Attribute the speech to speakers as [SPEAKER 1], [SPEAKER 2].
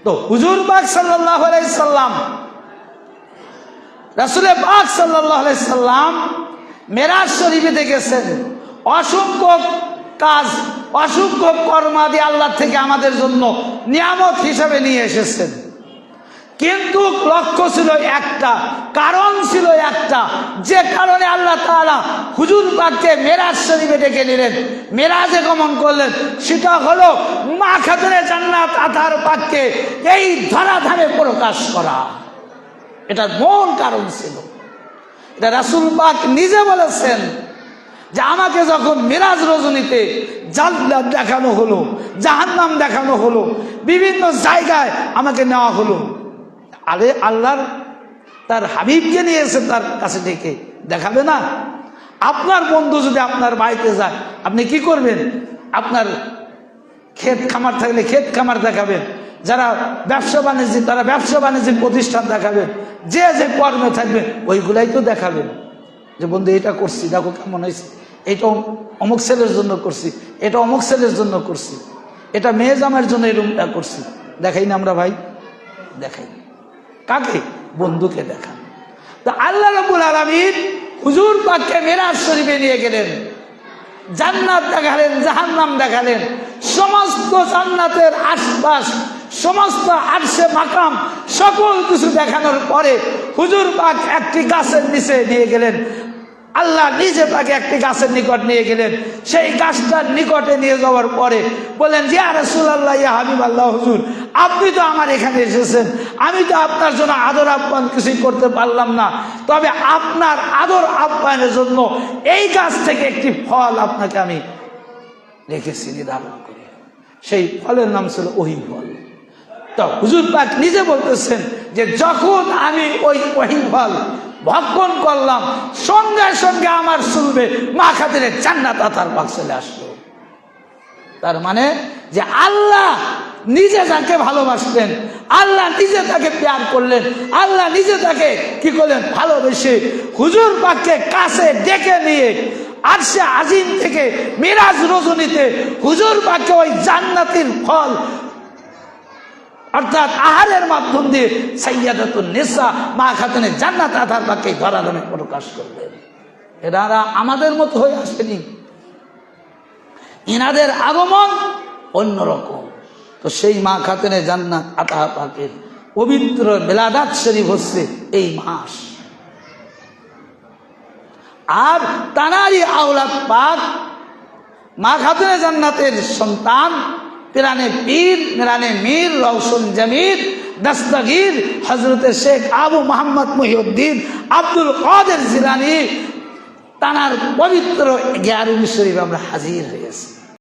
[SPEAKER 1] তো হুজুর পাক সাল্লাল্লাহু আলাইহি সাল্লাম, রাসূল পাক সাল্লাল্লাহু আলাইহি সাল্লাম মেরাজ শরীফে গেছেন। অসংখ্য কাজ, অসংখ্য কর্মাদি আল্লাহ থেকে আমাদের জন্য নিয়ামত হিসাবে নিয়ে এসেছেন। কিন্তু লক্ষ্য ছিল একটা, কারণ ছিল একটা, যে কারণে আল্লাহ তাআলা হুজুর পাককে মেরাজ শরীফে ডেকে নিলেন, মেরাজে গমন করলেন। সেটা হলো মা খাতুনে জান্নাত আতাহার পাককে এই ধরাধামে প্রকাশ করা। এটা মূল কারণ ছিল। এটা রাসূল পাক নিজে বলেছেন যে আমাকে যখন মেরাজ রজনীতে জান্নাত দেখানো হলো, জাহান্নাম দেখানো হলো, বিভিন্ন জায়গায় আমাকে নেওয়া হলো, আরে আল্লাহর তার হাবিবকে নিয়েছে তার কাছে ডেকে দেখাবে না? আপনার বন্ধু যদি আপনার বাড়িতে যায়, আপনি কি করবেন? আপনার ক্ষেত খামার থাকলে ক্ষেত খামার দেখাবেন, যারা ব্যবসা বাণিজ্য তারা ব্যবসা বাণিজ্যিক প্রতিষ্ঠান দেখাবেন, যে যে কর্মে থাকবেন ওইগুলাই তো দেখাবেন, যে বন্ধু এটা করছি, দেখো কেমন হয়েছে, এটা অমুক ছেলের জন্য করছি, এটা অমুক ছেলের জন্য করছি, এটা মেয়ে জামাইয়ের জন্য এরকমটা করছি। দেখাই না আমরা ভাই? দেখাই। কাকে? বন্ধুকে দেখান। তো আল্লাহ রাব্বুল আলামিন হুজুর পাককে মেরাজ শরীফে নিয়ে গেলেন, জান্নাত দেখালেন, জাহান্নাম দেখালেন, সমস্ত জান্নাতের আশপাশ, সমস্ত আরশে মাকাম, সকল কিছু দেখানোর পরে হুজুর পাক একটি গাছের নিচে নিয়ে গেলেন। আল্লাহ নিজে তাকে একটি গাছের নিকট নিয়ে গেলেন। সেই গাছটার নিকটে নিয়ে যাওয়ার পরে বলেন, ইয়া রাসূলুল্লাহ, ইয়া হাবিবাল্লাহ, হুজুর আপনি তো আমার এখানে এসেছেন, আমি তো আপনার জন্য আদর আপ্যায়ন কিছুই করতে পারলাম না, তবে আপনার আদর আপ্যায়নের জন্য এই গাছ থেকে একটি ফল আপনাকে আমি রেখেছি নির্ধারণ করে। সেই ফলের নাম ছিল ওহী ফল। তো হুজুর পাক নিজে বলতেছেন যে যখন আমি ওই ওহী ফল ভক্ষণ করলাম, সঙ্গে সঙ্গে আমার শুনবে মা খাতুনে জান্নাত আতাহার পাক চলে আসলো। তার মানে যে আল্লাহ নিজে তাকে ভালোবাসলেন, আল্লাহ নিজে তাকে প্যার করলেন, আল্লাহ নিজে তাকে কি করলেন? ভালোবেসে হুজুর পাককে কাছে ডেকে নিয়ে আরশে আজিম থেকে মিরাজ রজনীতে হুজুর পাককে ওই জান্নাতের ফল অর্থাৎ আহারের মাধ্যম দিয়ে সাইয়্যিদাতুন নিসা মা খাতুনে জান্নাত আতাহার পাককে ধরাধামে প্রকাশ করলেন। এনারা আমাদের মতো হয়ে আসেনি, এনাদের আগমন অন্যরকম। তো সেই মা খাতুনে জান্নাত আতাহার পাকের পবিত্র মিলাদাত শরীফ হচ্ছে এই মাস। আর তানারই আওলাদ পাক মা খাতুনে জান্নাতের সন্তান পিরানে পীর, মিরানে মীর, রওশন জমির, দস্তগীর হযরতে শেখ আবু মোহাম্মদ মুহিউদ্দিন আব্দুল কাদের জিলানী, তানার পবিত্র 11 শরীফ আমরা হাজির হয়েছি।